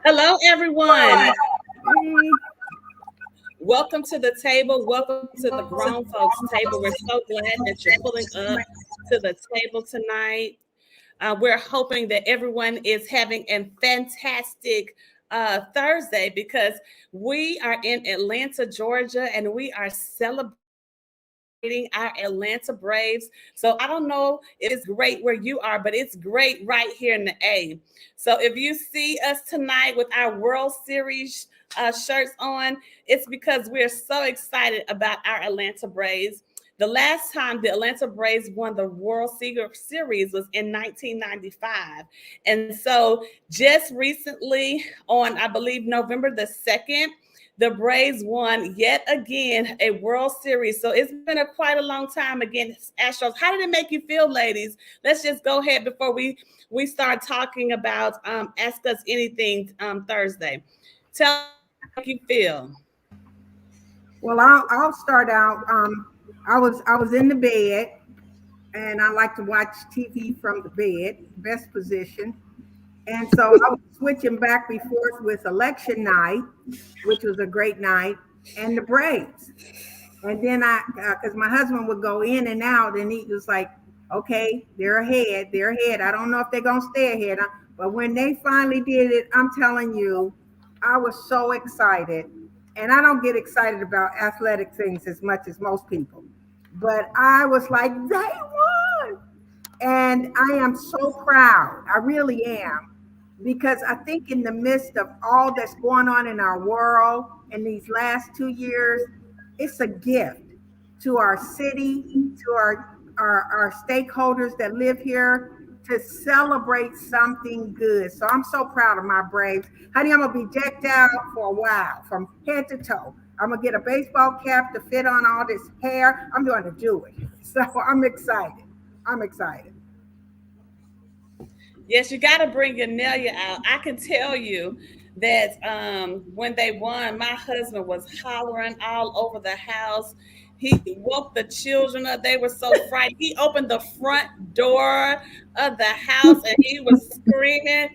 Hello, everyone. Mm, Welcome to the table. Welcome to the grown folks table. We're so glad that you're pulling up to the table tonight. We're hoping that everyone is having a fantastic Thursday because we are in Atlanta, Georgia, and we are celebrating our Atlanta Braves. So I don't know if it's great where you are, but it's great right here in the A. So if you see us tonight with our World Series shirts on, it's because we're so excited about our Atlanta Braves. The last time the Atlanta Braves won the World Series was in 1995. And so just recently, on I believe November the 2nd, the Braves won yet again a World Series. So it's been quite a long time against Astros. How did it make you feel, ladies? Let's just go ahead before we start talking about Ask Us Anything Thursday. Tell me how it make you feel. Well, I'll start out. I was in the bed, and I like to watch TV from the bed, best position. And so I was switching back and forth with election night, which was a great night, and the Braves. And then because my husband would go in and out, and he was like, "Okay, they're ahead. They're ahead. I don't know if they're gonna stay ahead." But when they finally did it, I'm telling you, I was so excited. And I don't get excited about athletic things as much as most people, but I was like, "They won!" And I am so proud. I really am. Because I think in the midst of all that's going on in our world in these last 2 years, it's a gift to our city, to our stakeholders that live here to celebrate something good. So I'm so proud of my Braves. Honey, I'm gonna be decked out for a while, from head to toe. I'm gonna get a baseball cap to fit on all this hair. I'm going to do it. So I'm excited. I'm excited. Yes, you got to bring your Nelia out. I can tell you that when they won, my husband was hollering all over the house. He woke the children up. They were so frightened. He opened the front door of the house and he was screaming.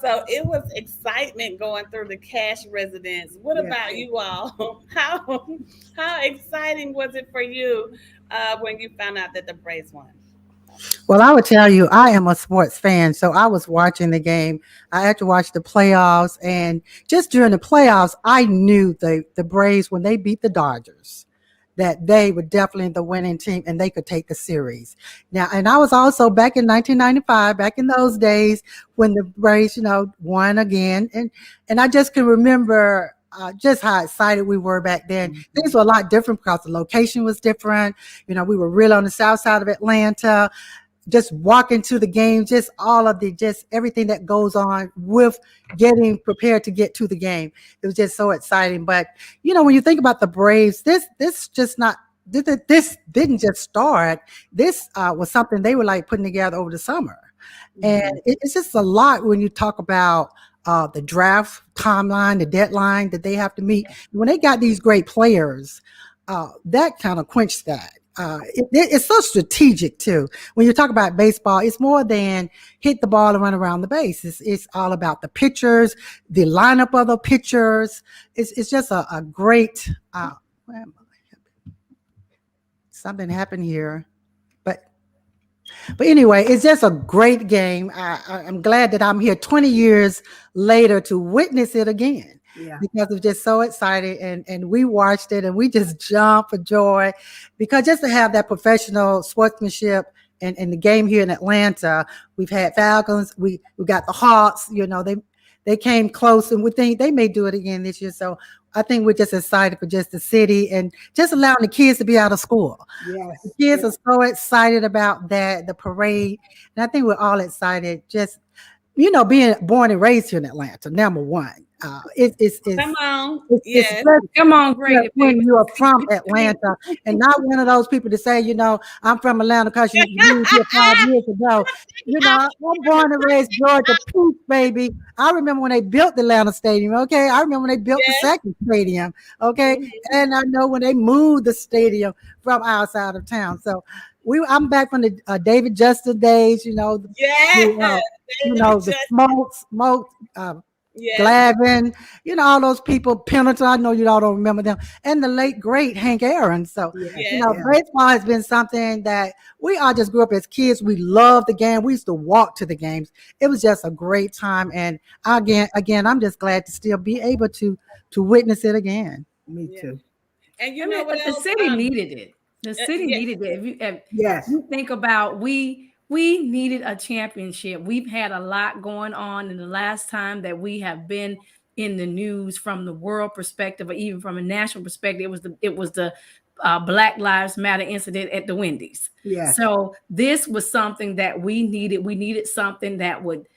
So it was excitement going through the Cash residence. What Yes. about you all? How exciting was it for you when you found out that the Braves won? Well, I would tell you, I am a sports fan, so I was watching the game. I had to watch the playoffs, and just during the playoffs, I knew the Braves when they beat the Dodgers, that they were definitely the winning team and they could take the series. Now, and I was also back in 1995, back in those days when the Braves, won again, and I just can remember. Just how excited we were back then. Things were a lot different because the location was different. We were really on the south side of Atlanta, just walking to the game, just all of just everything that goes on with getting prepared to get to the game. It was just so exciting. But when you think about the Braves, this just not this didn't just start. This was something they were like putting together over the summer, and it's just a lot when you talk about the draft timeline, the deadline that they have to meet. When they got these great players, that kind of quenched that. It's so strategic too. When you talk about baseball, it's more than hit the ball and run around the base. It's all about the pitchers, the lineup of the pitchers. It's just a great. Something happened here, but anyway, it's just a great game. I'm glad that I'm here 20 years later to witness it again. Yeah. Because I'm just so excited, and we watched it and we just jumped for joy, because just to have that professional sportsmanship and the game here in Atlanta. We've had Falcons, we got the Hawks, they came close, and we think they may do it again this year. So I think we're just excited for just the city and just allowing the kids to be out of school. Yes. The kids are so excited about that, the parade. And I think we're all excited, just, being born and raised here in Atlanta, number one. It's Come on. it's Yes. Come on, bring it, when baby. you are from Atlanta, and not one of those people to say, I'm from Atlanta because you moved here 5 years ago. I'm born and raised Georgia Peach, baby. I remember when they built the Atlanta Stadium, okay? I remember when they built the Yes. second stadium, okay? And I know when they moved the stadium from outside of town. So I'm back from the David Justice days, Yes. the smoke, Yes. Glavin, all those people, Pendleton, I know you all don't remember them, and the late great Hank Aaron. So, Yes, Yes. yes, baseball has been something that we all just grew up as kids. We loved the game. We used to walk to the games. It was just a great time. And again, I'm just glad to still be able to witness it again. me Yeah. too. And you I know mean, what the else? city needed it. The city Yes. needed it. If Yes, you think about, we needed a championship. We've had a lot going on, and the last time that we have been in the news from the world perspective, or even from a national perspective, it was the Black Lives Matter incident at the Wendy's. yes, So this was something that we needed. We needed something that would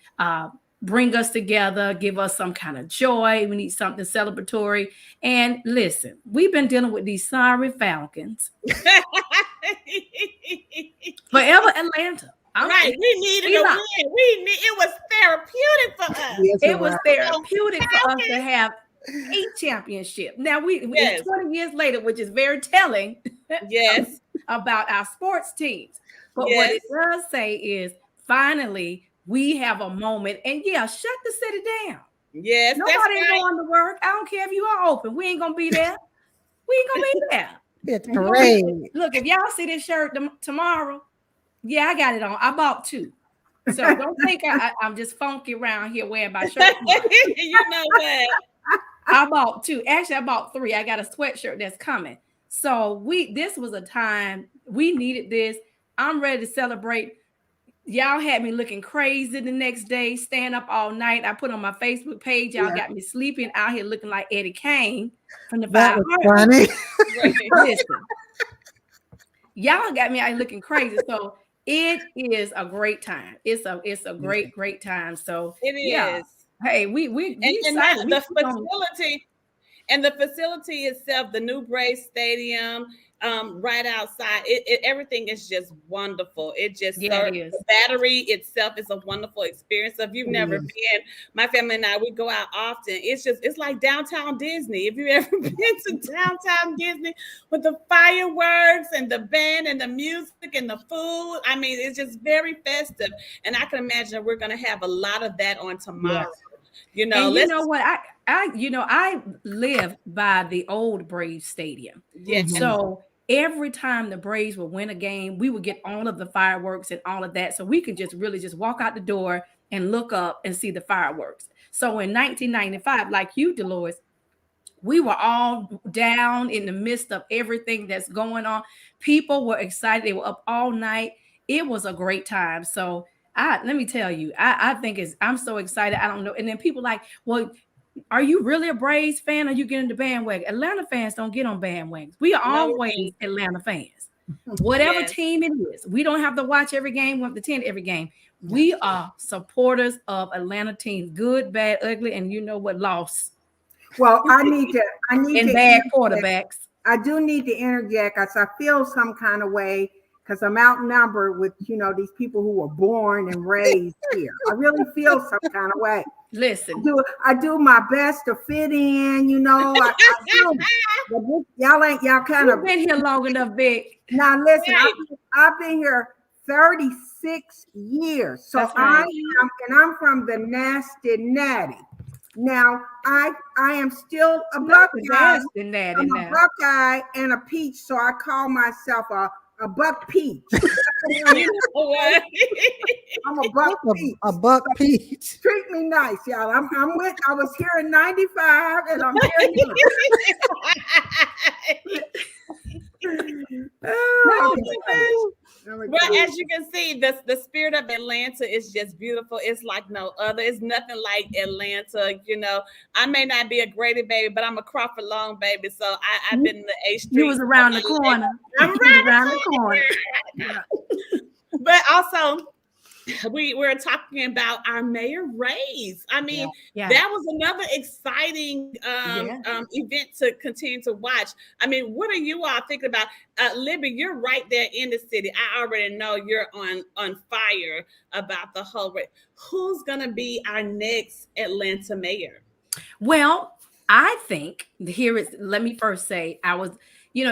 bring us together, give us some kind of joy. We need something celebratory. And listen, we've been dealing with these sorry Falcons forever, Atlanta. Right. We needed a not. win. It was therapeutic for us. yes, It you're was right. therapeutic for us to have a championship. Now Yes. 20 years later, which is very telling Yes. about our sports teams. But what Yes. it does say is finally we have a moment, and yeah, shut the city down. Yes. That's Nobody ain't right. going to work. I don't care if you are open. We ain't gonna be there. We ain't gonna be there. It's We gonna be- parade. Look, if y'all see this shirt tomorrow, yeah, I got it on. I bought two. So don't think I'm just funky around here wearing my shirt. You know what? I bought two. Actually, I bought three. I got a sweatshirt that's coming. So this was a time we needed this. I'm ready to celebrate. Y'all had me looking crazy the next day, staying up all night. I put on my Facebook page. Y'all Yeah. got me sleeping out here looking like Eddie Kane from the That Five was Heartbeats. funny. Right. Listen, y'all got me out looking crazy. So it is a great time. It's a great time. So It yeah. is. Hey, we And excited. the facility and the facility itself, the new Braves Stadium, right outside, everything is just wonderful. It just Yeah, it serves is. the battery itself is a wonderful experience. So if you've never is. been, my family and I, we go out often. It's like downtown Disney. If you've ever been to downtown Disney with the fireworks and the band and the music and the food, I mean, it's just very festive. And I can imagine we're gonna have a lot of that on tomorrow. Yes. And you know what? I live by the old Braves Stadium. Yes. Mhm. So every time the Braves would win a game, we would get all of the fireworks and all of that. So we could just really just walk out the door and look up and see the fireworks. So in 1995, like you, Dolores, we were all down in the midst of everything that's going on. People were excited. They were up all night. It was a great time. So let me tell you, I think I'm so excited. I don't know. And then people like, well, are you really a Braves fan? Or you getting the bandwagon? Atlanta fans don't get on bandwagons. We are No, we always don't. Atlanta fans. Whatever Yes. team it is, we don't have to watch every game. We have to attend every game. We are supporters of Atlanta teams, good, bad, ugly, and you know what, loss Well, I need and to bad interject. quarterbacks. I do need to interject because I feel some kind of way because I'm outnumbered with these people who were born and raised here. I really feel some kind of way. Listen, I do my best to fit in. I do. But y'all kind you've of been here long enough, Vic. now. Listen, Right. I've been here 36 years, so That's right. I'm from the nasty natty. Now I am still a Not the Buckeye. nasty natty I'm a now. Buckeye and a peach, so I call myself a buck peach. You know what? I'm a buck peach. A buck peach. Treat me nice, y'all. I was here in 95 and I'm here now. Oh, Well, as you can see, the spirit of Atlanta is just beautiful. It's like no other. It's nothing like Atlanta. I may not be a Grady baby, but I'm a Crawford Long baby. So I've been in the A Street. You was around the corner. I'm You was around the corner. But also, we're talking about our mayor race. I mean, Yeah. that was another exciting Yeah. event to continue to watch. I mean, what are you all thinking about? Libby, you're right there in the city. I already know you're on fire about the whole race. Who's gonna be our next Atlanta mayor? Well, I think here is, let me first say, it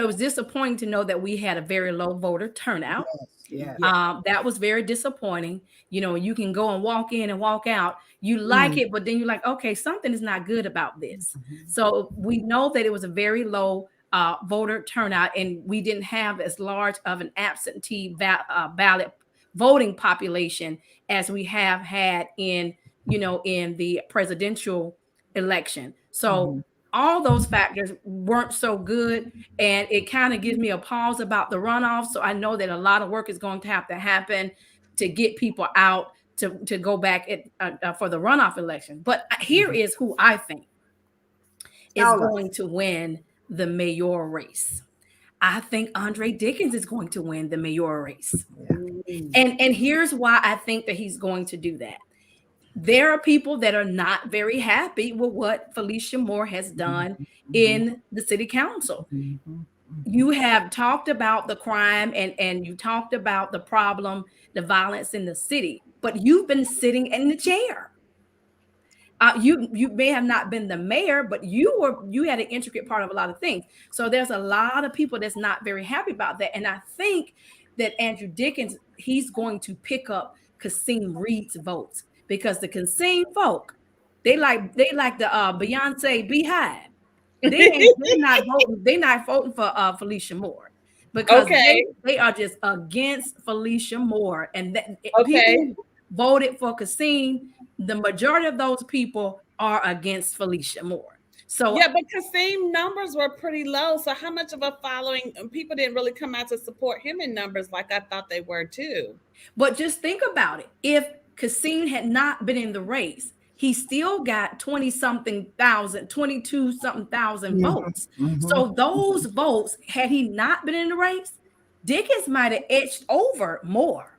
was disappointing to know that we had a very low voter turnout. Yes. Yeah. That was very disappointing. You can go and walk in and walk out. You like Mm. it, but then you're like, okay, something is not good about this. Mhm. So we know that it was a very low voter turnout, and we didn't have as large of an absentee ballot voting population as we have had in the presidential election. So Mhm. all those factors weren't so good, and it kind of gives me a pause about the runoff. So I know that a lot of work is going to have to happen to get people out to go back for the runoff election. But here is who I think is Tell us. going to win the mayoral race. I think Andre Dickens is going to win the mayoral race. Yeah. And here's why I think that he's going to do that. There are people that are not very happy with what Felecia Moore has done in the city council. Mhm. You have talked about the crime, and you talked about the problem, the violence in the city, but you've been sitting in the chair. You may have not been the mayor, but you had an intricate part of a lot of things. So there's a lot of people that's not very happy about that. And I think that Andrew Dickens, he's going to pick up Kasim Reed's votes, because the Kasim folk, they like the Beyonce Beehive. They're not voting for Felecia Moore, because Okay. they are just against Felecia Moore. And people Okay. who voted for Kasim, the majority of those people are against Felecia Moore. So, Yeah, but Kasim numbers were pretty low. So how much of a following? People didn't really come out to support him in numbers like I thought they were too. but just think about it. If Kasim had not been in the race, he still got 20 something thousand, 22 something thousand Mhm. votes. Mhm. So those votes, had he not been in the race, Dickens might have edged over Moore.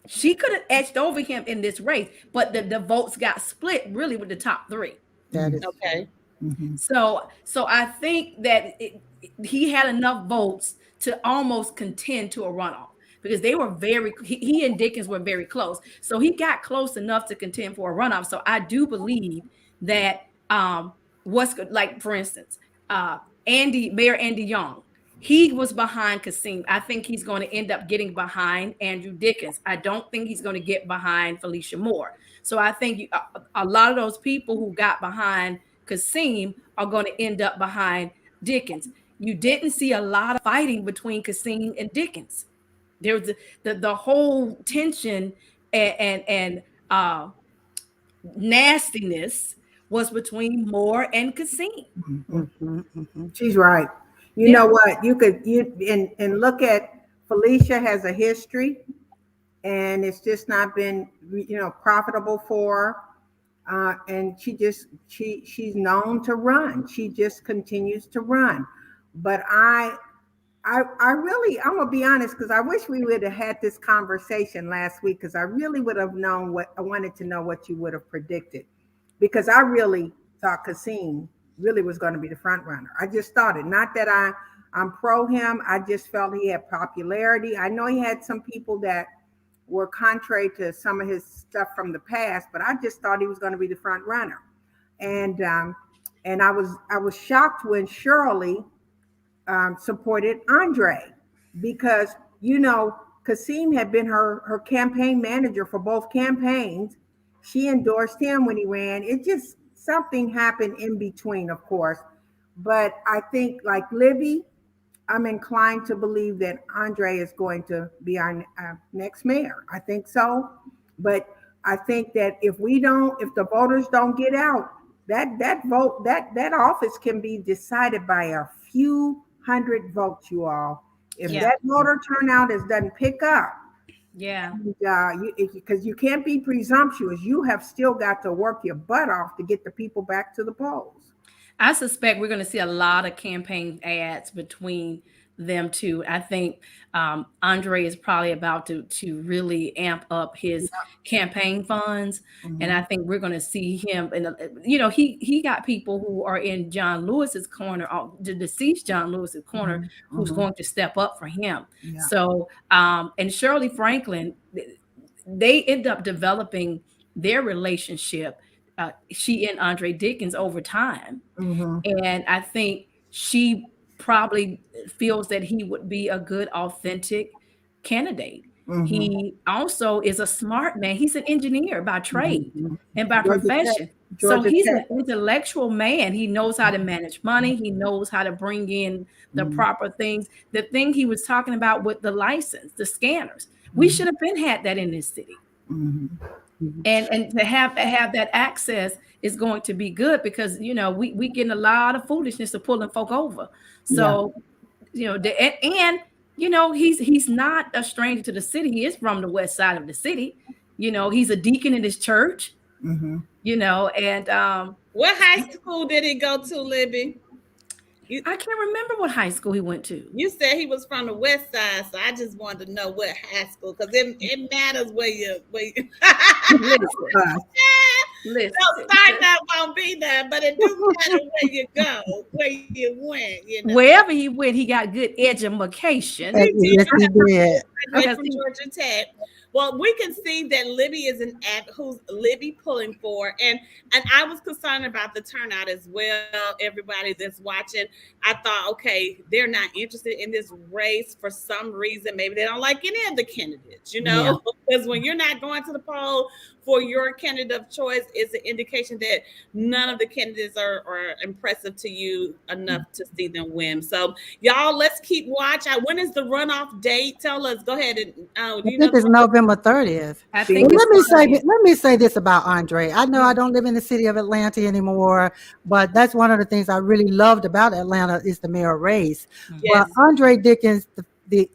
She could have edged over him in this race, but the votes got split really with the top three. That is true. Okay. Mhm. So I think that he had enough votes to almost contend to a runoff, because they were he and Dickens were very close. So he got close enough to contend for a runoff. So I do believe that what's good, like for instance, Mayor Andy Young, he was behind Kasim. I think he's going to end up getting behind Andrew Dickens. I don't think he's going to get behind Felecia Moore. So I think a lot of those people who got behind Kasim are going to end up behind Dickens. You didn't see a lot of fighting between Kasim and Dickens. There was the whole tension and nastiness was between Moore and Kasim. Mhm. Mhm. She's right. You Yeah. know what? You look at Felicia has a history, and it's just not been profitable for her. And she's known to run. She just continues to run. But I really, I'm gonna be honest, because I wish we would have had this conversation last week, because I really would have known what I wanted to know, what you would have predicted, because I really thought Kasim really was going to be the front runner. I just thought it. Not that I'm pro him. I just felt he had popularity. I know he had some people that were contrary to some of his stuff from the past, but I just thought he was going to be the front runner. And I was shocked when Shirley supported Andre, because Kasim had been her campaign manager for both campaigns. She endorsed him when he ran. It just something happened in between, of course. But I think, like Libby, I'm inclined to believe that Andre is going to be our next mayor. I think so. But I think that if the voters don't get out, that office can be decided by a few hundred votes, you all. If Yeah. that voter turnout doesn't pick up, Yeah. because you can't be presumptuous, you have still got to work your butt off to get the people back to the polls. I suspect we're going to see a lot of campaign ads between them two. I think Andre is probably about to really amp up his campaign funds, and I Mhm. think we're going to see him. And he got people who are in John Lewis's corner, the deceased John Lewis's corner, Mhm. who's Mhm. going to step up for him. Yeah. So and Shirley Franklin, they end up developing their relationship she and Andre Dickens over time. Mm-hmm. And I think she probably feels that he would be a good, authentic candidate. Mm-hmm. He also is a smart man. He's an engineer by trade Mm-hmm. and by Georgia profession. Tech. So Georgia he's Tech. an intellectual man. He knows how to manage money. He knows how to bring in the proper things. The thing he was talking about with the license, the scanners, we should have been had that in this city. Mm-hmm. And to have that access is going to be good, because we getting a lot of foolishness of pulling folk over. So he's not a stranger to the city. He is from the west side of the city. He's a deacon in his church. Mm-hmm. And What high school did he go to, Libby? I can't remember what high school he went to. You said he was from the west side, so I just wanted to know what high school, because it matters where you Listen. No, starting out won't be there, but it do matter where you go, where you went. Wherever he went, he got good education. Yes, he did. From Georgia Tech. Well, we can see that Libby is an act who's Libby pulling for, and I was concerned about the turnout as well. Everybody that's watching, I thought, okay, they're not interested in this race for some reason. Maybe they don't like any of the candidates, because when you're not going to the poll for your candidate of choice, it's an indication that none of the candidates are impressive to you enough to see them win. So, y'all, let's keep watch. When is the runoff date? Tell us. Go ahead. And I think it's November 30th. I think let me say this about Andre. I know I don't live in the city of Atlanta anymore, but that's one of the things I really loved about Atlanta is the mayor race. Yes. But Andre Dickens,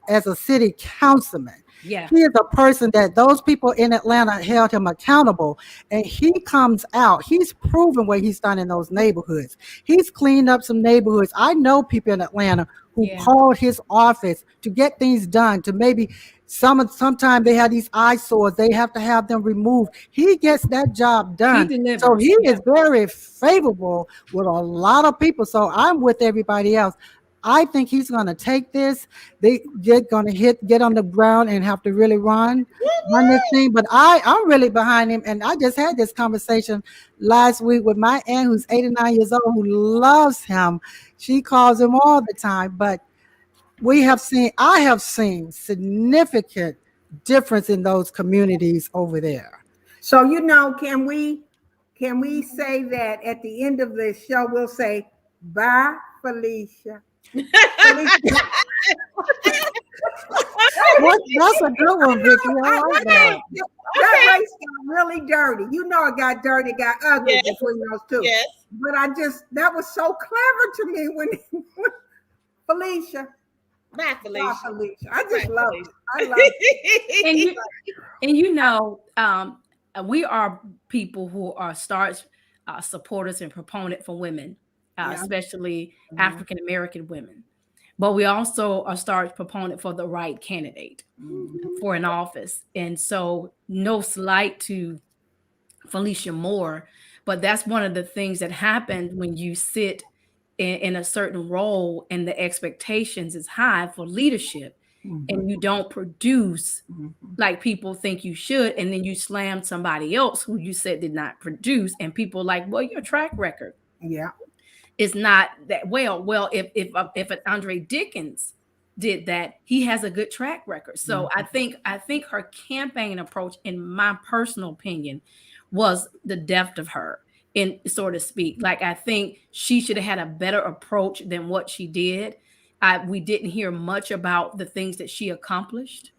as a city councilman, he is a person that those people in Atlanta held him accountable, and he comes out. He's proven what he's done in those neighborhoods. He's cleaned up some neighborhoods. I know people in Atlanta who called his office to get things done, to maybe sometimes they have these eyesores, they have to have them removed. He gets that job done. So he is very favorable with a lot of people. So I'm with everybody else. I think he's going to take this. They're going to get on the ground and have to really run this thing. But I'm really behind him. And I just had this conversation last week with my aunt, who's 89 years old, who loves him. She calls him all the time. But I have seen significant difference in those communities over there. So, can we say that at the end of the show, we'll say, bye, Felecia. That's a good one, Vicky. I like that. That race got really dirty. It got dirty, got ugly between those two. Yes. But that was so clever to me when Felecia. Bye, Felecia. I just love it. I love it. And we are people who are staunch supporters and proponent for women. Especially African American women. But we also are staunch proponent for the right candidate for an office. And so no slight to Felecia Moore, but that's one of the things that happened when you sit in a certain role and the expectations is high for leadership and you don't produce like people think you should, and then you slam somebody else who you said did not produce, and people like, well, your track record is not that well. Well, if an Andre Dickens did that, he has a good track record. So I think her campaign approach, in my personal opinion, was the depth of her, in so to speak. Like, I think she should have had a better approach than what she did. We didn't hear much about the things that she accomplished,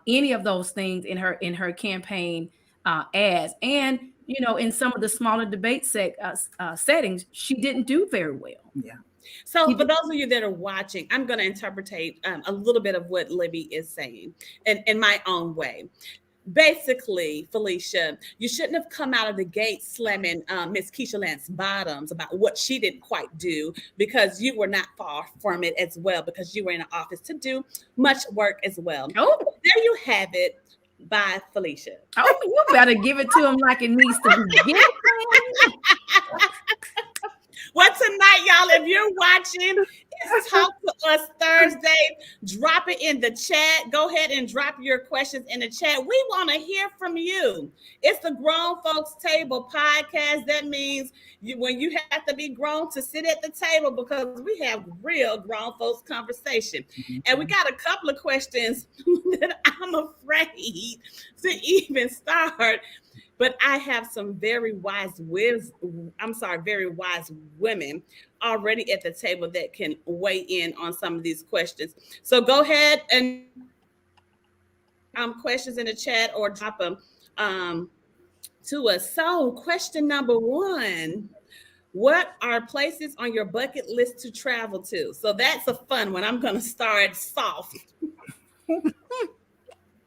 any of those things in her campaign ads, and in some of the smaller debate settings, she didn't do very well. Yeah. So for those of you that are watching, I'm going to interpretate a little bit of what Libby is saying in my own way. Basically, Felecia, you shouldn't have come out of the gate slamming Miss Keisha Lance Bottoms about what she didn't quite do, because you were not far from it as well, because you were in an office to do much work as well. Oh, there you have it. By Felecia. Oh, you better give it to him like it needs to be given. Well, tonight, y'all, if you're watching, it's Talk to Us Thursday. Drop it in the chat. Go ahead and drop your questions in the chat. We want to hear from you. It's the Grown Folks Table podcast. That means when you have to be grown to sit at the table, because we have real grown folks conversation. And we got a couple of questions that I'm afraid to even start. But I have some very wise women already at the table that can weigh in on some of these questions. So go ahead and questions in the chat or drop them to us. So question number one, what are places on your bucket list to travel to? So that's a fun one. I'm going to start soft.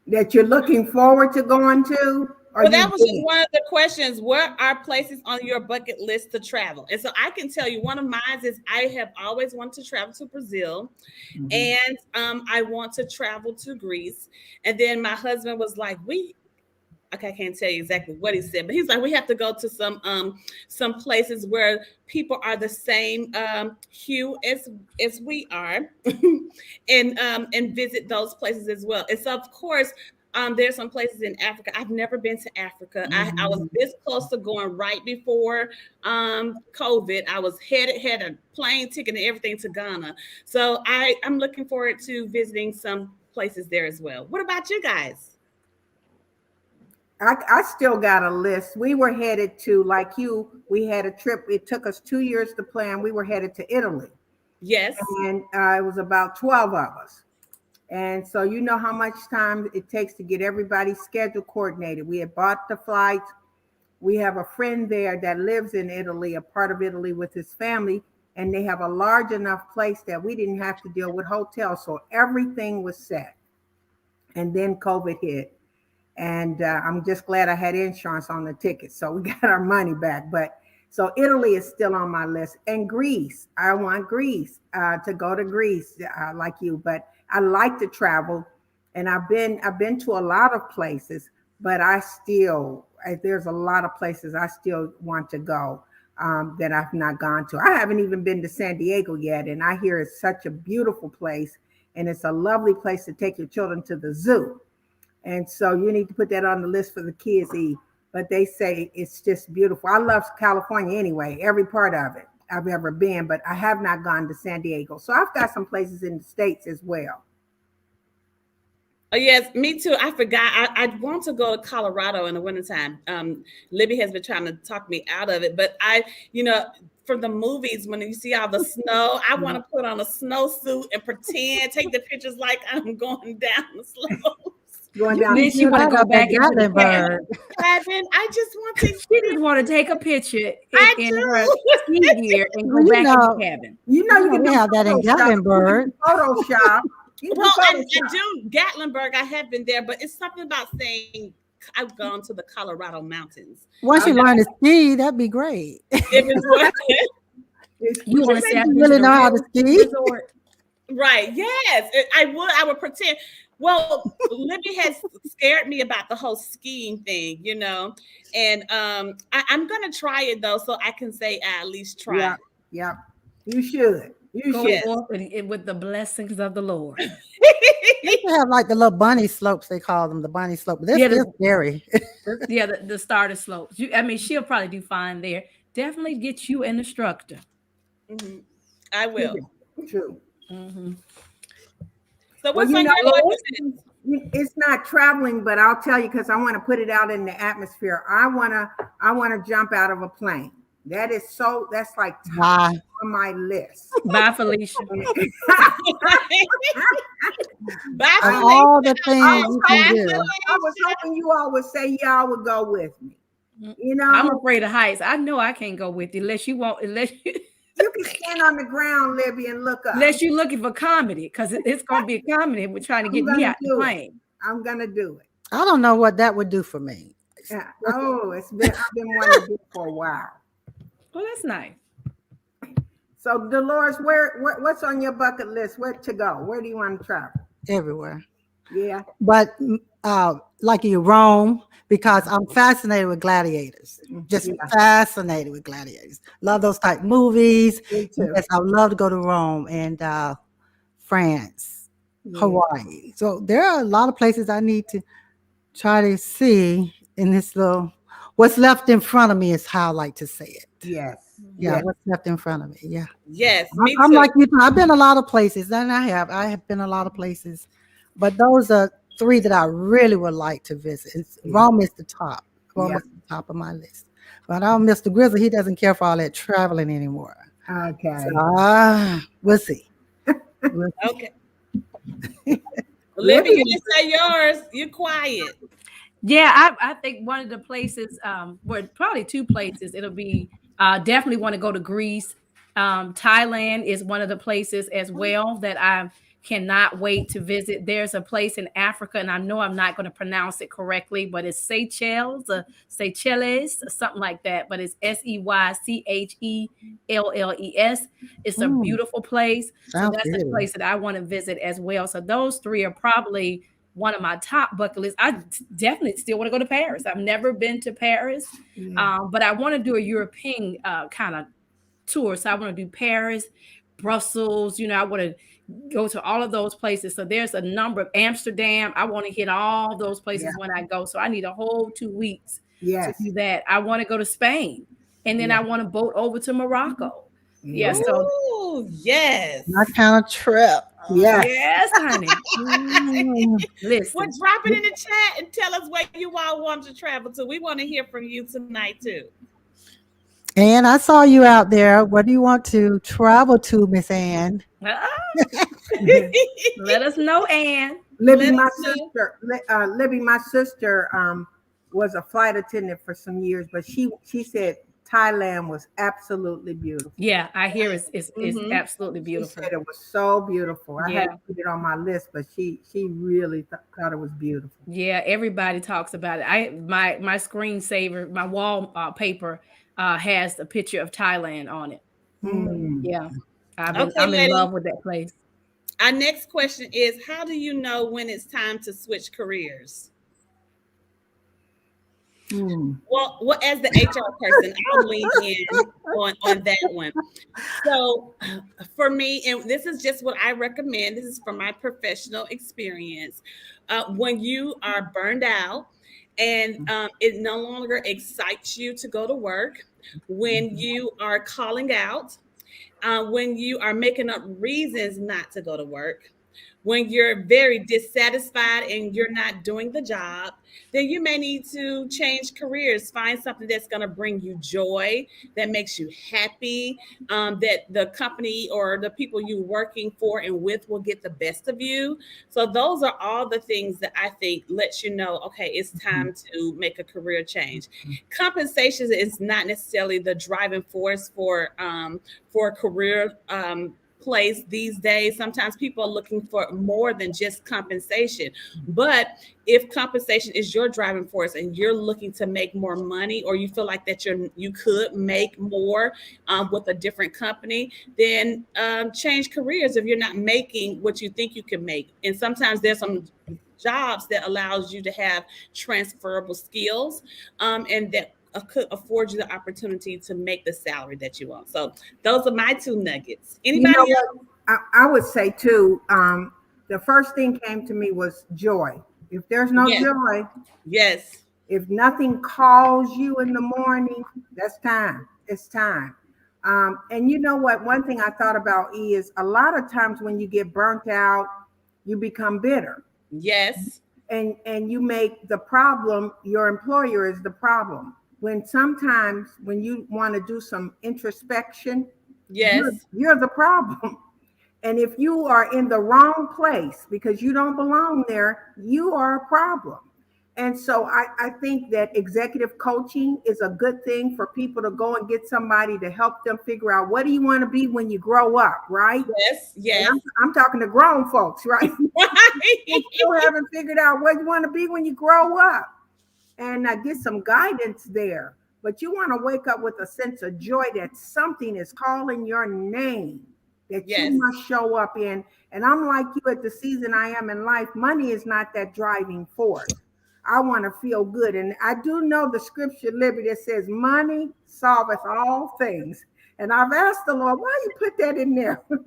That you're looking forward to going to? Well, that was just one of the questions. What are places on your bucket list to travel? And so I can tell you one of mine is I have always wanted to travel to Brazil, and I want to travel to Greece. And then my husband was like, I can't tell you exactly what he said, but he's like, we have to go to some places where people are the same hue as we are, and visit those places as well. And so, of course, there's some places in Africa. I've never been to Africa. I was this close to going right before COVID. I was had a plane ticket and everything to Ghana. So I'm looking forward to visiting some places there as well. What about you guys? I still got a list. We were headed to, like you, we had a trip. It took us 2 years to plan. We were headed to Italy. Yes. And it was about 12 of us. And so you know how much time it takes to get everybody's schedule coordinated. We had bought the flights. We have a friend there that lives in Italy, a part of Italy with his family, and they have a large enough place that we didn't have to deal with hotels. So everything was set. And then COVID hit. And I'm just glad I had insurance on the ticket. So we got our money back. But so Italy is still on my list. And Greece, I want Greece, to go to Greece like you. But I like to travel. And I've been to a lot of places, but there's a lot of places I still want to go that I've not gone to. I haven't even been to San Diego yet. And I hear it's such a beautiful place. And it's a lovely place to take your children to the zoo. And so you need to put that on the list for the kids' Eve. But they say it's just beautiful. I love California anyway, every part of it I've ever been, but I have not gone to San Diego. So I've got some places in the States as well. Oh, yes, me too. I forgot. I want to go to Colorado in the wintertime. Libby has been trying to talk me out of it, but from the movies, when you see all the snow, I want to put on a snowsuit and pretend, take the pictures like I'm going down the slope. Going down. Then she want to go back into the cabin. I just want to. She just want to take a picture in her ski gear and go back in the cabin. You can have that in Gatlinburg. Photoshop. Well, I do Gatlinburg. I have been there, but it's something about saying I've gone to the Colorado mountains. Once you learn to ski, that'd be great. It was worth it. You want to say you really know how to ski? Right? Yes, I would pretend. Well, Libby has scared me about the whole skiing thing, and I'm gonna try it though, so I can say I at least try. Yeah, you should. You should go with the blessings of the Lord. They have like the little bunny slopes, they call them the bunny slope. They're scary. Yeah, the starter slopes. She'll probably do fine there. Definitely get you an instructor. Mm-hmm. I will. True. Mm-hmm. So what's on your list? It's not traveling, but I'll tell you because I want to put it out in the atmosphere. I wanna jump out of a plane. That's like top on my list. Bye, Felecia. Bye, Felecia. All the things you can do. I was hoping you all would say y'all would go with me. I'm afraid of heights. I know I can't go with you unless you. You can stand on the ground, Libby, and look up. Unless you're looking for comedy, because it's going to be a comedy. We're trying to get me out the plane. I'm going to do it. I don't know what that would do for me. Yeah. Oh, I've been wanting to do it for a while. Well, that's nice. So, Dolores, what's on your bucket list? Where to go? Where do you want to travel? Everywhere. Yeah. But like you Rome, because I'm fascinated with gladiators. Just Yeah, fascinated with gladiators. Love those type movies. me too. Yes, I would love to go to Rome and France, Yeah, Hawaii. So there are a lot of places I need to try to see in this little. What's left in front of me is how I like to say it. yes, Yeah, yes. what's left in front of me. Yeah. Yes, me I'm too. like you. I've been a lot of places, and I have been a lot of places, but those are three that I really would like to visit. Yeah, Rome is the top. Rome yeah. is the top of my list. But Mr. Grizzly, he doesn't care for all that traveling anymore. So Okay. we'll see. We'll see. Okay. Libby, you Libby, didn't say yours. You're quiet. Yeah, I think one of the places, well, probably two places. It'll be definitely want to go to Greece. Thailand is one of the places as well that I cannot wait to visit. There's a place in Africa, and I know I'm not going to pronounce it correctly, but it's Seychelles, Seychelles, something like that. But it's Seychelles. It's a Mm, beautiful place. So sounds that's a good. place that I want to visit as well. So those three are probably one of my top bucket lists. I definitely still want to go to Paris. I've never been to Paris, yeah, but I want to do a European kind of tour. So I want to do Paris, Brussels. I want to go to all of those places. So there's a number of Amsterdam. I want to hit all those yeah, places when I go. So I need a whole 2 weeks to yes, do that. I want to go to Spain, and then yeah, I want to boat over to Morocco. Yeah. yeah, So Ooh, yes. That kind of trip. yes. yes, honey. Mm. Well, Listen. drop it in the chat and tell us where you all want to travel to. We want to hear from you tonight too. And I saw you out there. Where do you want to travel to, Miss Ann? Ah, let us know, Anne. Libby, Let my us know. sister, Libby, my sister, was a flight attendant for some years, but she said Thailand was absolutely beautiful. Yeah, I hear it's Mm-hmm. absolutely She said beautiful. it was so beautiful. I Yeah, hadn't put it on my list, but she really thought it was beautiful. yeah. Everybody talks about it. My screensaver, my wall paper has a picture of Thailand on it. Hmm. Yeah, Okay, I'm in ladies. love with that place. Our next question is: how do you know when it's time to switch careers? Hmm. Well, as the HR person, I'll lean in on that one. So, for me, and this is just what I recommend. This is from my professional experience. When you are burned out and it no longer excites you to go to work, when you are calling out, when you are making up reasons not to go to work, when you're very dissatisfied and you're not doing the job, then you may need to change careers, find something that's going to bring you joy, that makes you happy, that the company or the people you're working for and with will get the best of you. So those are all the things that I think lets you know, okay, it's time to make a career change. Compensation is not necessarily the driving force for a career place these days. Sometimes people are looking for more than just compensation. But if compensation is your driving force and you're looking to make more money, or you feel like that you could make more with a different company, then change careers if you're not making what you think you can make. And sometimes there's some jobs that allows you to have transferable skills, and that could afford you the opportunity to make the salary that you want. So those are my two nuggets. You know Anybody what? else? I would say too. The first thing came to me was joy. If there's no Yes. joy, Yes. if nothing calls you in the morning, that's time. It's time. And you know what? One thing I thought about is a lot of times when you get burnt out, you become bitter, Yes. and you make the problem your employer is the problem. When sometimes when you want to do some introspection, Yes. you're the problem. And if you are in the wrong place because you don't belong there, you are a problem. And so I think that executive coaching is a good thing for people to go and get somebody to help them figure out what do you want to be when you grow up, right? Yes. And Yes. I'm talking to grown folks, right? You still haven't figured out what you want to be when you grow up, and get some guidance there. But you want to wake up with a sense of joy that something is calling your name. that you Yes. must show up in. And I'm like you at the season I am in life. Money is not that driving force. I want to feel good. And I do know the scripture, Liberty, that says, money solveth all things. And I've asked the Lord, why you put that in there? But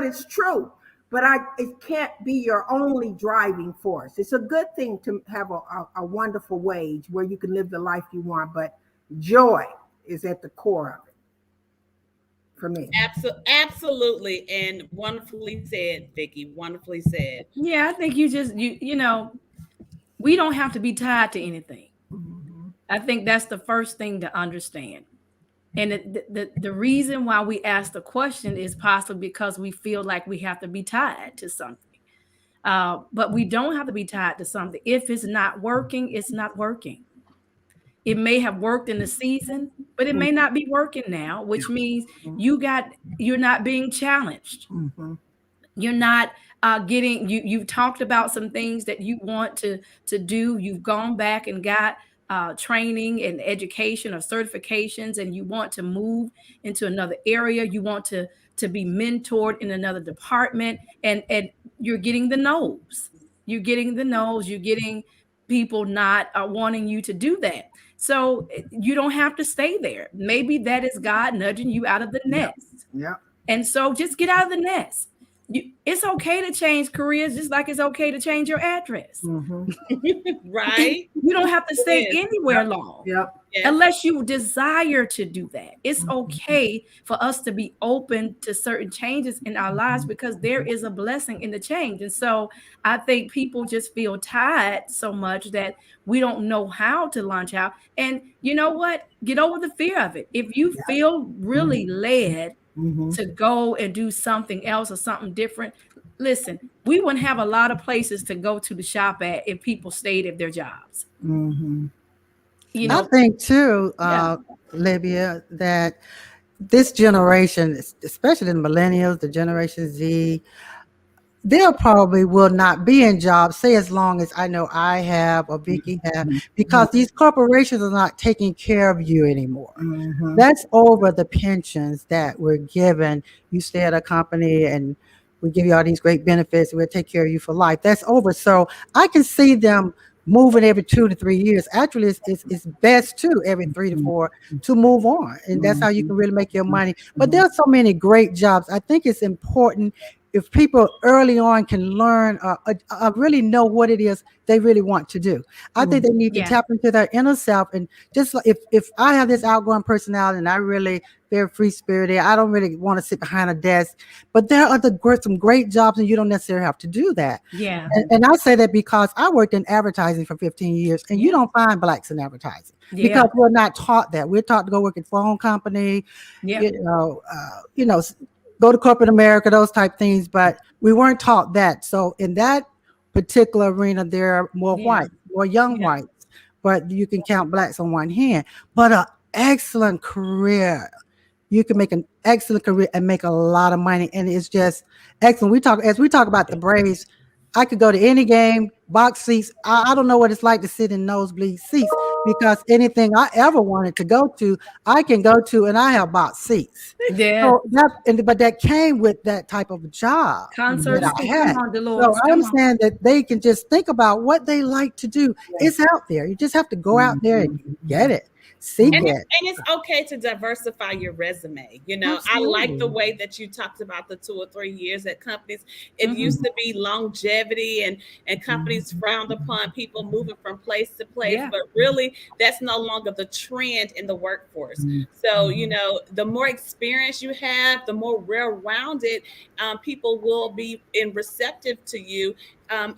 it's true. But it can't be your only driving force. It's a good thing to have a wonderful wage where you can live the life you want, but joy is at the core of it for me. Absolutely, and wonderfully said, Vicky. Wonderfully said. Yeah, I think you know, we don't have to be tied to anything. Mm-hmm. I think that's the first thing to understand. And the reason why we ask the question is possibly because we feel like we have to be tied to something. But we don't have to be tied to something. If it's not working, it's not working. It may have worked in the season, but it may not be working now, which means you're not being challenged. Mm-hmm. You're not getting you've talked about some things that you want to do. You've gone back and got training and education or certifications, and you want to move into another area. You want to be mentored in another department, and you're getting the no's. You're getting the no's. You're getting people not wanting you to do that. So you don't have to stay there. Maybe that is God nudging you out of the nest. Yeah. And so just get out of the nest. It's okay to change careers, just like it's okay to change your address. Mm-hmm. Right? You don't have to stay Yes. anywhere long. Yep. Yes. Unless you desire to do that. It's Mm-hmm. okay for us to be open to certain changes in our lives because there is a blessing in the change. And so I think people just feel tired so much that we don't know how to launch out. And you know what? Get over the fear of it. If you feel really led Mm-hmm. to go and do something else or something different, listen, we wouldn't have a lot of places to go to shop at if people stayed at their jobs. Mm-hmm. You I know, think too, Yeah. Libya, that this generation, especially the millennials, the Generation Z, they probably will not be in jobs, say as long as I know I have or Vicky have, because these corporations are not taking care of you anymore. Mm-hmm. That's over the pensions that we're given. You stay at a company and we give you all these great benefits. We'll take care of you for life. That's over. So I can see them moving every 2 to 3 years. Actually, it's best too every 3 to 4 to move on. And that's how you can really make your money. But there are so many great jobs. I think it's important if people early on can learn, really know what it is they really want to do. I think they need to Yeah. tap into their inner self. And just like if I have this outgoing personality and I really very free spirited, I don't really want to sit behind a desk. But there are some great jobs, and you don't necessarily have to do that. Yeah. And I say that because I worked in advertising for 15 years, and you don't find blacks in advertising because we're not taught that. We're taught to go work at phone company, Yeah. you know, go to corporate America, those type things, but we weren't taught that. So in that particular arena, there are more white, more young whites, but you can count blacks on one hand. But an excellent career. You can make an excellent career and make a lot of money, and it's just excellent. As we talk about the Braves, I could go to any game, box seats. I don't know what it's like to sit in nosebleed seats because anything I ever wanted to go to, I can go to, and I have box seats. Yeah. So but that came with that type of job Concerts. that I Come had. on, Dolores. So I Come on. understand that they can just think about what they like to do. It's out there. You just have to go out there and get it. Seek And it. it's okay to diversify your resume. You know, I like the way that you talked about the 2 or 3 years at companies. It used to be longevity, and companies frowned upon people moving from place to place. Yeah. But really, that's no longer the trend in the workforce. So, you know, the more experience you have, the more well-rounded people will be receptive to you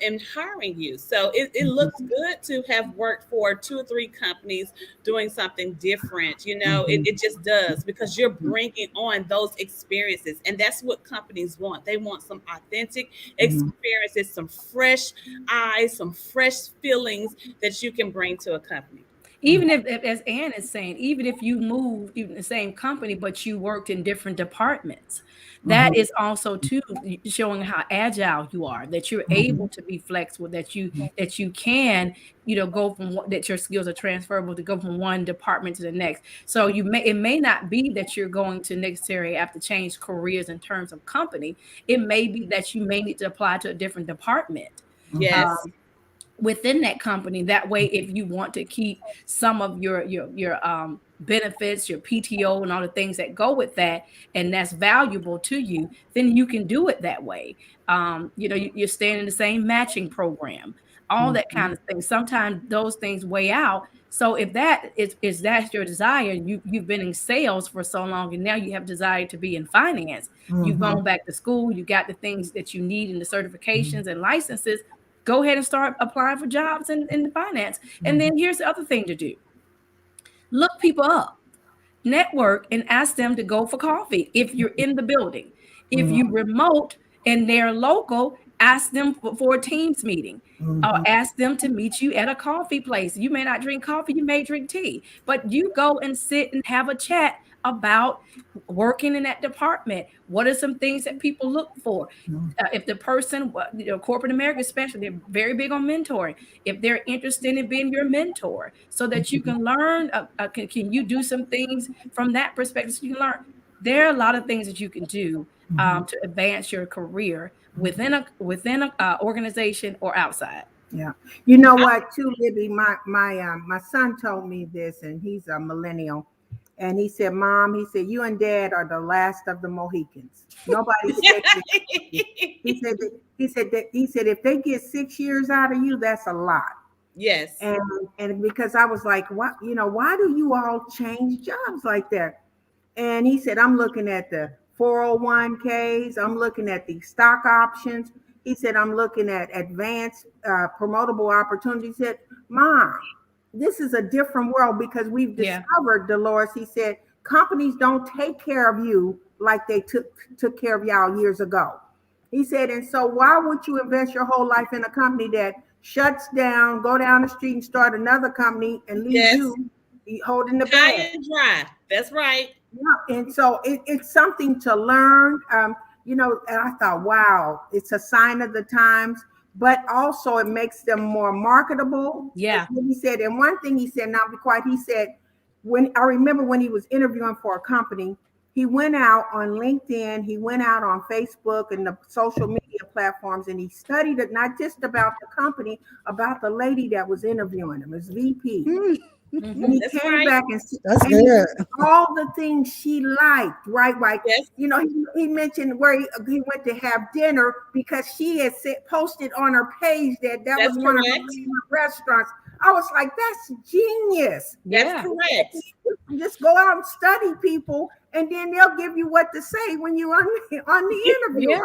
in hiring you. So it looks good to have worked for 2 or 3 companies doing something different. You know, it just does, because you're bringing on those experiences, and that's what companies want. They want some authentic experiences, some fresh eyes, some fresh feelings that you can bring to a company. Even if, as Ann is saying, even if you moved even the same company, but you worked in different departments, that is also too showing how agile you are, that you're able to be flexible, that you can, go from that your skills are transferable to go from one department to the next. So it may not be that you're going to necessarily have to change careers in terms of company. It may be that you may need to apply to a different department. Yes. Within that company. That way, if you want to keep some of your benefits, your PTO, and all the things that go with that, and that's valuable to you, then you can do it that way. You're staying in the same matching program, all that kind of thing. Sometimes those things weigh out. So if that's your desire, you've been in sales for so long, and now you have desire to be in finance. You've gone back to school, you got the things that you need in the certifications and licenses. Go ahead and start applying for jobs in finance. And then here's the other thing to do. Look people up, network, and ask them to go for coffee if you're in the building. If you remote and they're local, ask them for a Teams meeting. Or ask them to meet you at a coffee place. You may not drink coffee, you may drink tea, but you go and sit and have a chat about working in that department. What are some things that people look for? If the person, corporate America especially, they're very big on mentoring. If they're interested in being your mentor, so that you can learn, can you do some things from that perspective? So you can learn. There are a lot of things that you can do to advance your career within a organization or outside. Yeah. You know what, too, Libby, my son told me this, and he's a millennial. And he said, Mom, he said, you and Dad are the last of the Mohicans. Nobody said he said if they get 6 years out of you, that's a lot. Yes. And because I was like, what, why do you all change jobs like that? And he said, I'm looking at the 401ks. I'm looking at the stock options. He said, I'm looking at advanced promotable opportunities. He said, Mom, this is a different world because we've discovered, Dolores, he said, companies don't take care of you like they took care of y'all years ago. He said, and so why would you invest your whole life in a company that shuts down, go down the street and start another company and leave you holding the bag? High and dry. That's right. Yeah, and so it's something to learn. And I thought, wow, it's a sign of the times, but also it makes them more marketable. Yeah. He said, and one thing he said, now be quiet, he said, I remember when he was interviewing for a company, he went out on LinkedIn, he went out on Facebook and the social media platforms, and he studied it, not just about the company, about the lady that was interviewing him, his VP. And he came back and good. all the things she liked, right? Like, Yes. He mentioned where he went to have dinner because she had posted on her page that was one of her favorite restaurants. I was like, that's genius. That's correct. Just go out and study people, and then they'll give you what to say when you're on the interview.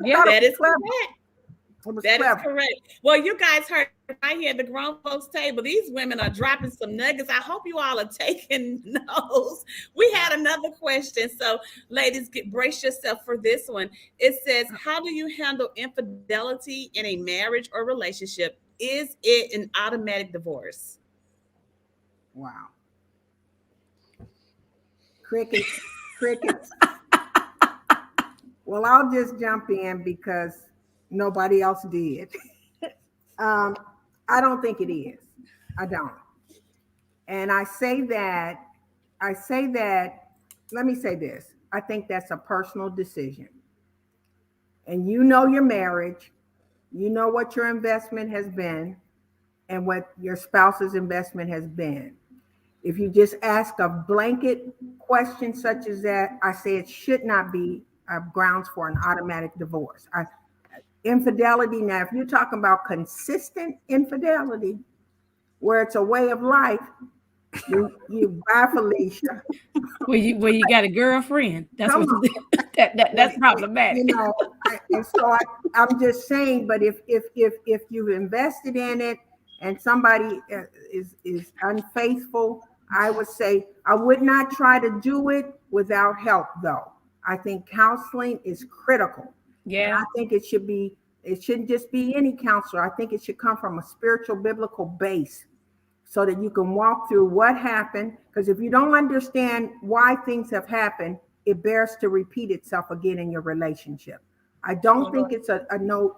Yeah, that is correct. That clever. is correct. Well, you guys heard right here at the grown folks table. These women are dropping some nuggets. I hope you all are taking notes. We had another question. So, ladies, brace yourself for this one. It says, how do you handle infidelity in a marriage or relationship? Is it an automatic divorce? Wow. Crickets. Well, I'll just jump in because nobody else did. I don't think it is. I don't. And I say that, let me say this. I think that's a personal decision. And your marriage, what your investment has been and what your spouse's investment has been. If you just ask a blanket question such as that, I say it should not be grounds for an automatic divorce. Infidelity, now, if you're talking about consistent infidelity, where it's a way of life, you buy Felecia. Well, you got a girlfriend. That's that's problematic. And so I'm just saying. But if you've invested in it and somebody is unfaithful, I would say I would not try to do it without help. Though I think counseling is critical. Yeah, and I think it shouldn't just be any counselor. I think it should come from a spiritual, biblical base. so that you can walk through what happened. Because if you don't understand why things have happened, it bears to repeat itself again in your relationship. I don't think it's a no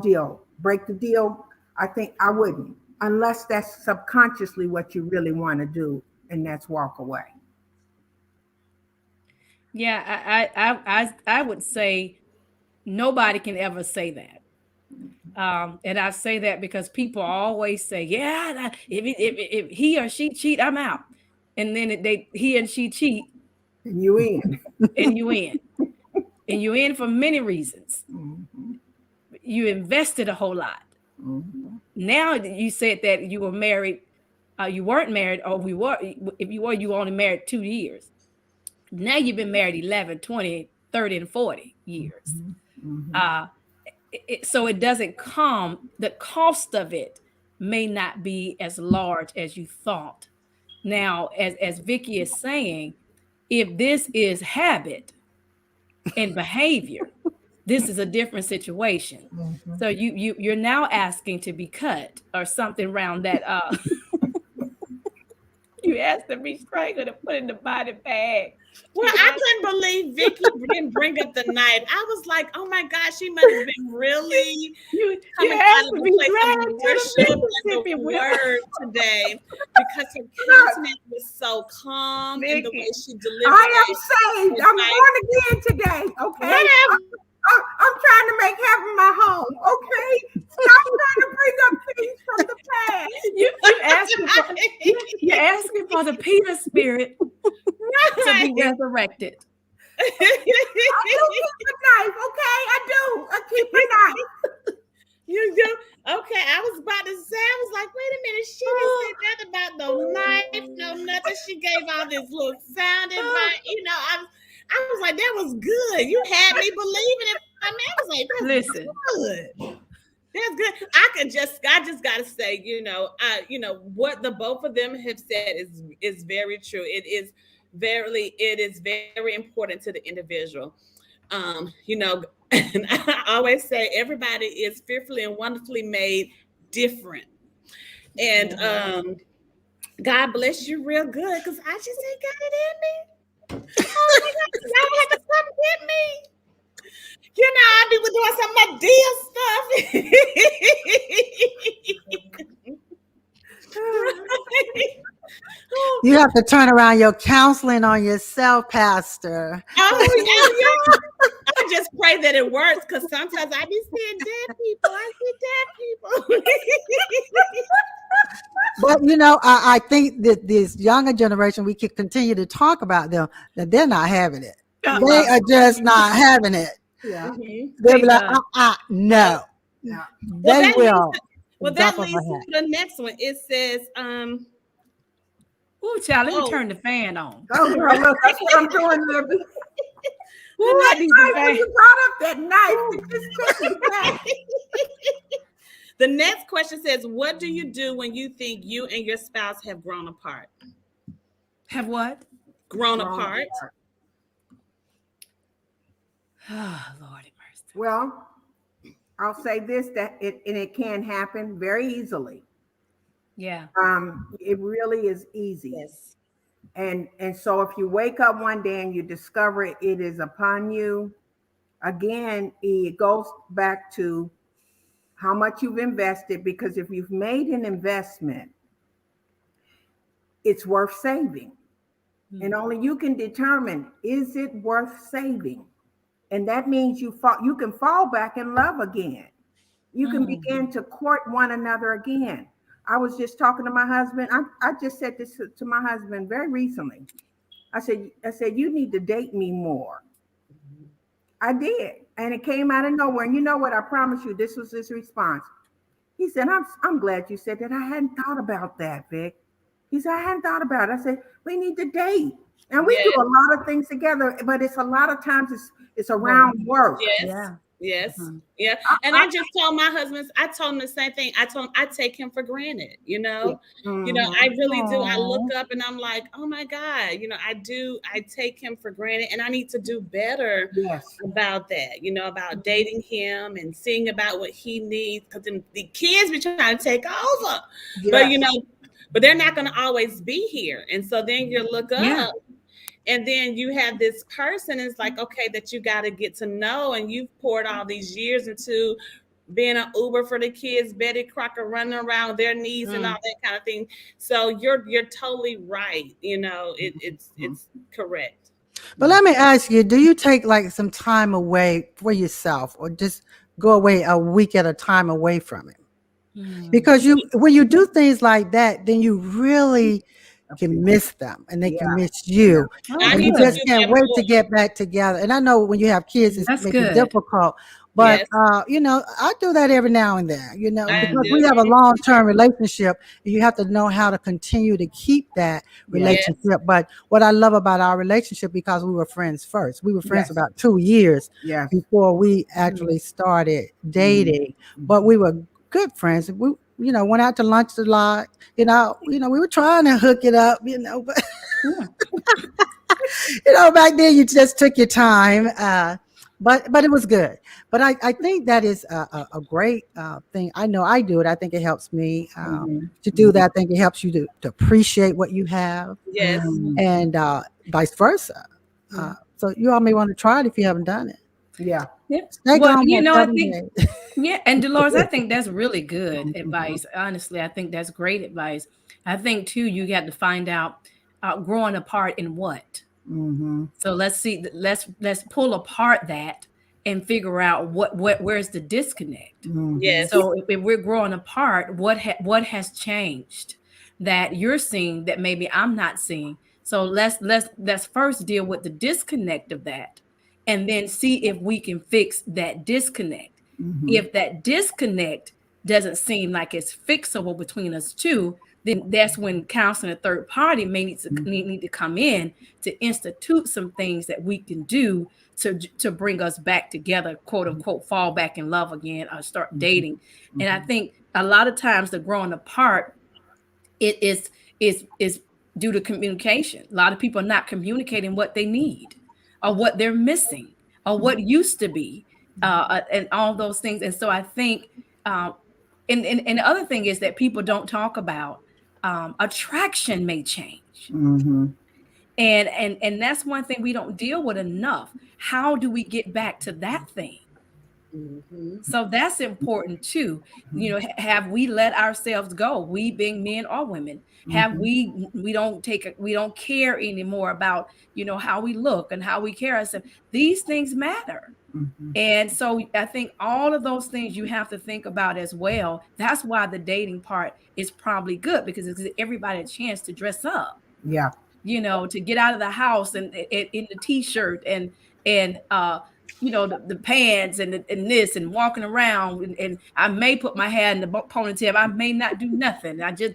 deal. Break the deal. I think I wouldn't, unless that's subconsciously what you really want to do, and that's walk away. Yeah, I would say nobody can ever say that. And I say that because people always say, "Yeah, if he or she cheat, I'm out," and then he and she cheat, And you in. and you in, and you in for many reasons. Mm-hmm. You invested a whole lot. Mm-hmm. Now you said that you were married, you weren't married, or we were. If you were, you were only married 2 years. Now you've been married 11, 20, 30, and 40 years. Mm-hmm. So it doesn't come, the cost of it may not be as large as you thought. Now, as Vicky is saying, if this is habit and behavior, this is a different situation. Mm-hmm. So you're now asking to be cut or something around that. You asked to be strangled and put in the body bag. Well, I couldn't believe Vicky didn't bring up the knife. I was like, oh my God, she must have been really You coming asked out of to the be place dragged of to worship and Mississippi the with word today, because her countenance was so calm and the way she delivered I am it. saved. was I'm like- born again today. Okay. Whatever. I'm trying to make heaven my home. Okay. Stop trying to bring up things from the past. you're asking for the Peter spirit to be resurrected. I do keep a knife. Okay. I do. I keep a knife. You do? Okay, I was about to say, I was like, wait a minute, she didn't say nothing about no knife, no nothing. She gave all this little sounding bite. I was like, that was good. You had me believing it. I mean, I was like, that's good. That's good. I just gotta say, what the both of them have said is very true. It is very important to the individual. And I always say everybody is fearfully and wonderfully made different. And God bless you real good, because I just ain't got it in me. Oh my God, y'all have to come get me. I be doing some of that deal stuff. You have to turn around your counseling on yourself, Pastor. Oh, yeah. I just pray that it works, because sometimes I be seeing dead people. I see dead people. But I think that this younger generation, we could continue to talk about them, that they're not having it. They are just not having it. Yeah. They'll be like, no. Yeah. They will. That leads to the next one. It says, Ooh, child, let me turn the fan on. Oh, girl, look, that's what I'm doing, Libby. I need the fan. You brought up that knife. It just took me back. The next question says, what do you do when you think you and your spouse have grown apart? Have what? Grown apart. Oh, Lord have mercy. Well, I'll say this, that it can happen very easily. Yeah. It really is easy. Yes. And so if you wake up one day and you discover it is upon you, again, it goes back to how much you've invested, because if you've made an investment, it's worth saving. Mm-hmm. And only you can determine, is it worth saving? And that means you can fall back in love again. You can begin to court one another again. I was just talking to my husband. I just said this to my husband very recently. I said, you need to date me more. I did. And it came out of nowhere. And you know what? I promise you, this was his response. He said, I'm glad you said that. I hadn't thought about that, Vic. He said, I hadn't thought about it. I said, we need to date. And we do a lot of things together, but it's a lot of times it's around work. Yes. Yes. Mhm. Yeah. And I just told my husband, I told him the same thing. I told him I take him for granted, you know. You know, I really do. I look Aw. up and I'm like, oh my God, you know, I take him for granted and I need to do better Yes. about that, you know, about dating him and seeing about what he needs. Because the kids be trying to take over. But Yes. you know, but they're not gonna always be here. And so then you look Yeah. up and then you have this person, it's like, okay, that you got to get to know, and you've poured all these years into being an Uber for the kids, Betty Crocker running around with their needs and all that kind of thing. So you're totally right. You know, it's correct. But let me ask you, do you take like some time away for yourself or just go away a week at a time away from it? Because when you do things like that, then you really can miss them and they can Yeah. miss you. Oh, I And you need to just good. do can't that wait to more. get back together. And I know when you have kids, it That's may be good. difficult. But Yes, you know, I do that every now and then, you know, I because do. we have a long-term relationship and you have to know how to continue to keep that Yes. Yes, relationship. But what I love about our relationship, because we were friends first, we were friends Yes. about 2 years Yes. before we actually started dating. But we were good friends. We, you know, went out to lunch a lot. We were trying to hook it up, but Yeah. back then you just took your time. But it was good. But I think that is a great thing. I know I do it. I think it helps me to do that. I think it helps you to appreciate what you have yes. and vice versa. So you all may want to try it if you haven't done it. Yeah. Yeah. Stay Well, gone you about know, I 7 think, days. yeah. And Dolores, I think that's really good advice. Honestly, I think that's great advice. I think too, you got to find out growing apart in what. So let's see. Let's pull apart that and figure out what where's the disconnect. Yes. So if we're growing apart, what has changed that you're seeing that maybe I'm not seeing? So let's first deal with the disconnect of that, and then see if we can fix that disconnect. If that disconnect doesn't seem like it's fixable between us two, then that's when counseling a third party may need to come in to institute some things that we can do to bring us back together, quote unquote, fall back in love again or start dating. And I think a lot of times the growing apart, it is due to communication. A lot of people are not communicating what they need or what they're missing or what used to be, and all those things. And so I think, and the other thing is that people don't talk about attraction may change. And that's one thing we don't deal with enough. How do we get back to that thing? So that's important too. You know, have we let ourselves go? We being men or women, have we don't care anymore about, how we look and how we care ourselves. These things matter. And so I think all of those things you have to think about as well. That's why the dating part is probably good because it gives everybody a chance to dress up, Yeah. to get out of the house and in the t-shirt and the pants and this and walking around and I may put my hair in the ponytail, I may not do nothing. I just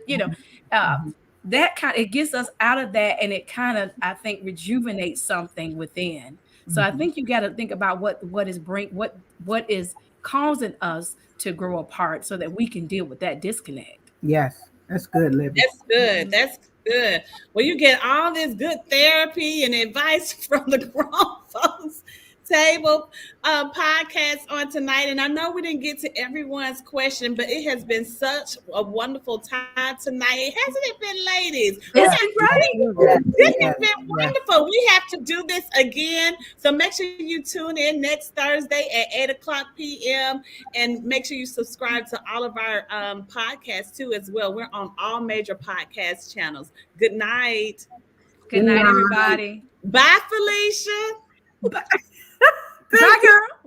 that kind it gets us out of that, and it kind of, I think, rejuvenates something within. So I think you got to think about what is causing us to grow apart so that we can deal with that disconnect. Yes. That's good, Libby. That's good. That's good. Well, you get all this good therapy and advice from the grown folks table podcast on tonight. And I know we didn't get to everyone's question, but it has been such a wonderful time tonight. Hasn't it been, ladies? It's been great. This has been wonderful. We have to do this again. So make sure you tune in next Thursday at 8 o'clock p.m. And make sure you subscribe to all of our podcasts too as well. We're on all major podcast channels. Good night. Good night, everybody. Bye, Felecia. Bye, girl.